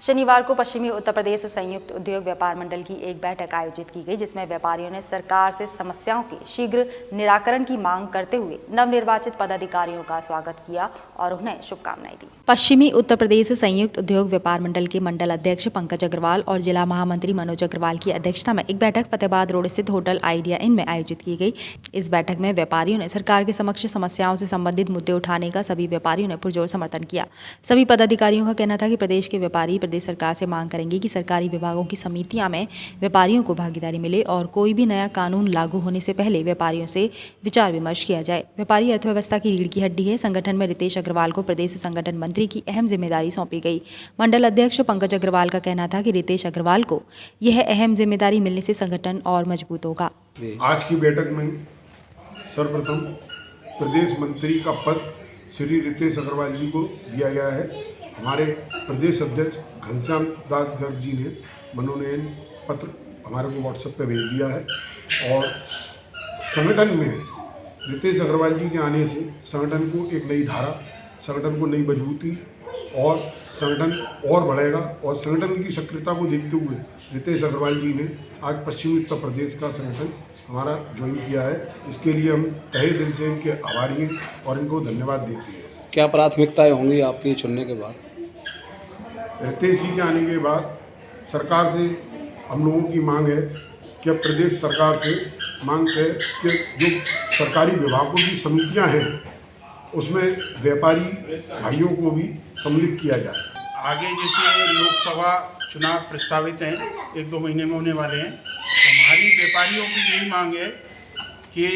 शनिवार को पश्चिमी उत्तर प्रदेश संयुक्त उद्योग व्यापार मंडल की एक बैठक आयोजित की गई, जिसमें व्यापारियों ने सरकार से समस्याओं के शीघ्र निराकरण की मांग करते हुए नवनिर्वाचित पदाधिकारियों का स्वागत किया और उन्हें शुभकामनाएं दी। पश्चिमी उत्तर प्रदेश संयुक्त उद्योग व्यापार मंडल के मंडल अध्यक्ष पंकज अग्रवाल और जिला महामंत्री मनोज अग्रवाल की अध्यक्षता में एक बैठक फतेहाबाद रोड स्थित होटल आइडिया इन में आयोजित की गई। इस बैठक में व्यापारियों ने सरकार के समक्ष समस्याओं से संबंधित मुद्दे उठाने का सभी व्यापारियों ने पुरजोर समर्थन किया। सभी पदाधिकारियों का कहना था कि प्रदेश के व्यापारी प्रदेश सरकार से मांग करेंगे कि सरकारी विभागों की समितियां में व्यापारियों को भागीदारी मिले और कोई भी नया कानून लागू होने से पहले व्यापारियों से विचार विमर्श किया जाए। व्यापारी अर्थव्यवस्था की रीढ़ की हड्डी है। संगठन में रितेश अग्रवाल को प्रदेश संगठन मंत्री की अहम जिम्मेदारी सौंपी गई। मंडल अध्यक्ष पंकज अग्रवाल का कहना था कि रितेश अग्रवाल को यह अहम जिम्मेदारी मिलने से संगठन और मजबूत होगा। आज की बैठक में सर्वप्रथम प्रदेश मंत्री का पद श्री रितेश अग्रवाल जी को दिया गया है। हमारे प्रदेश अध्यक्ष घनश्याम दास गर्ग जी ने मनोनयन पत्र हमारे को व्हाट्सएप पे भेज दिया है और संगठन में रितेश अग्रवाल जी के आने से संगठन को एक नई धारा, संगठन को नई मजबूती और संगठन और बढ़ेगा। और संगठन की सक्रियता को देखते हुए रितेश अग्रवाल जी ने आज पश्चिमी उत्तर प्रदेश का संगठन हमारा ज्वाइन किया है। इसके लिए हम तहे दिल से इनके आभारी हैं और इनको धन्यवाद देते हैं। क्या प्राथमिकताएं होंगी आपकी चुनने के बाद? रितेश जी के आने के बाद सरकार से हम लोगों की मांग है कि अब प्रदेश सरकार से मांग है कि जो सरकारी विभागों की समितियां हैं उसमें व्यापारी भाइयों को भी सम्मिलित किया जाए। आगे जैसे लोकसभा चुनाव प्रस्तावित हैं, 1-2 महीने में होने वाले हैं, तो हमारी व्यापारियों की यही मांग है कि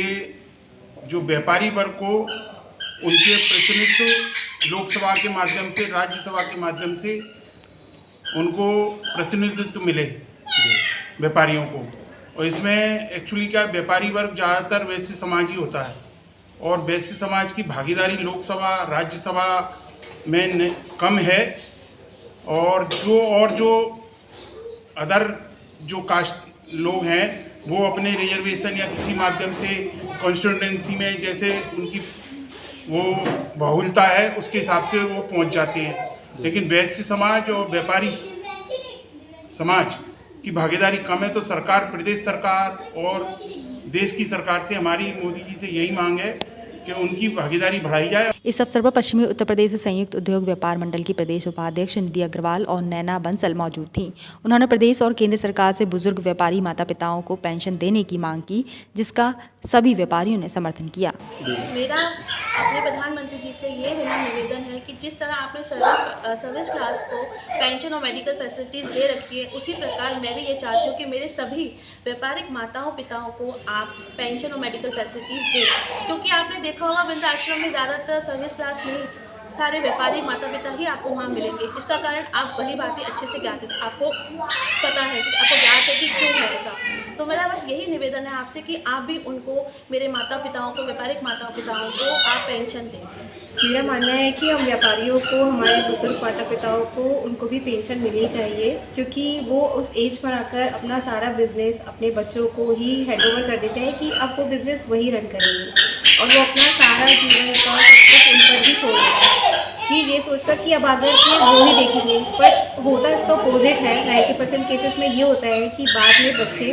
जो व्यापारी वर्ग को उनके प्रतिनिधित्व लोकसभा के माध्यम से, राज्यसभा के माध्यम से उनको प्रतिनिधित्व मिले व्यापारियों को। और इसमें एक्चुअली क्या, व्यापारी वर्ग ज़्यादातर वैश्य समाज ही होता है और वैश्य समाज की भागीदारी लोकसभा राज्यसभा में कम है। और जो अदर जो कास्ट लोग हैं वो अपने रिजर्वेशन या किसी माध्यम से कॉन्स्टिट्यूंसी में जैसे उनकी वो बहुलता है उसके हिसाब से वो पहुंच जाते हैं। लेकिन वैश्य समाज और व्यापारी समाज की भागीदारी कम है। तो सरकार, प्रदेश सरकार और देश की सरकार से हमारी मोदी जी से यही मांग है कि उनकी भागीदारी बढ़ाई जाए। इस अवसर पर पश्चिमी उत्तर प्रदेश संयुक्त उद्योग व्यापार मंडल की प्रदेश उपाध्यक्ष निधि अग्रवाल और नैना बंसल मौजूद थीं। उन्होंने प्रदेश और केंद्र सरकार से बुजुर्ग व्यापारी माता पिताओं को पेंशन देने की मांग की, जिसका सभी व्यापारियों ने समर्थन किया। मेरा अपने प्रधानमंत्री जी से ये मेरा निवेदन है कि जिस तरह आपने सर्विस क्लास को पेंशन और मेडिकल फैसिलिटीज़ दे रखी है, उसी प्रकार मैं भी ये चाहती हूँ कि मेरे सभी व्यापारिक माताओं पिताओं को आप पेंशन और मेडिकल फैसिलिटीज़ दें। क्योंकि आपने देखा होगा वृद्धाश्रम में ज़्यादातर सर्विस क्लास नहीं, सारे व्यापारी माता पिता ही आपको वहाँ मिलेंगे। इसका कारण आप भली बातें अच्छे से ज्ञात है, आपको पता है, आपको ज्ञात है कि क्यों है ऐसा। तो मेरा बस यही निवेदन है आपसे कि आप भी उनको, मेरे माता पिताओं को, व्यापारिक माता पिताओं को आप पेंशन दें। मेरा मानना है कि हम व्यापारियों को, हमारे बुजुर्ग माता पिताओं को, उनको भी पेंशन मिलनी चाहिए, क्योंकि वो उस एज पर आकर अपना सारा बिजनेस अपने बच्चों को ही हैंडओवर कर देते हैं कि अब वो बिज़नेस वही रन करेंगे और वो अपना सारा जीवन का सब कुछ उन पर ही छोड़ देते हैं कि ये सोचकर कि अब आगे के वो ही देखेंगे। पर होता इसका अपोजिट है। 90% केसेस में ये होता है कि बाद में बच्चे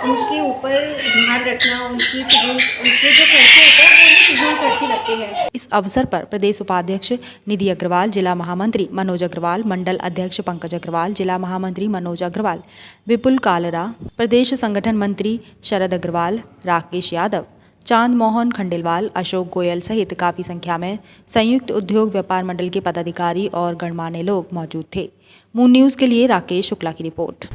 उनके ऊपर ध्यान रखना, उनके जो खर्चे होते हैं वो फिजूल खर्ची लगते हैं। इस अवसर पर प्रदेश उपाध्यक्ष निधि अग्रवाल, जिला महामंत्री मनोज अग्रवाल, मंडल अध्यक्ष पंकज अग्रवाल, जिला महामंत्री मनोज अग्रवाल, विपुल कालरा, प्रदेश संगठन मंत्री शरद अग्रवाल, राकेश यादव, चांद मोहन खंडेलवाल, अशोक गोयल सहित काफी संख्या में संयुक्त उद्योग व्यापार मंडल के पदाधिकारी और गणमान्य लोग मौजूद थे। मून न्यूज़ के लिए राकेश शुक्ला की रिपोर्ट।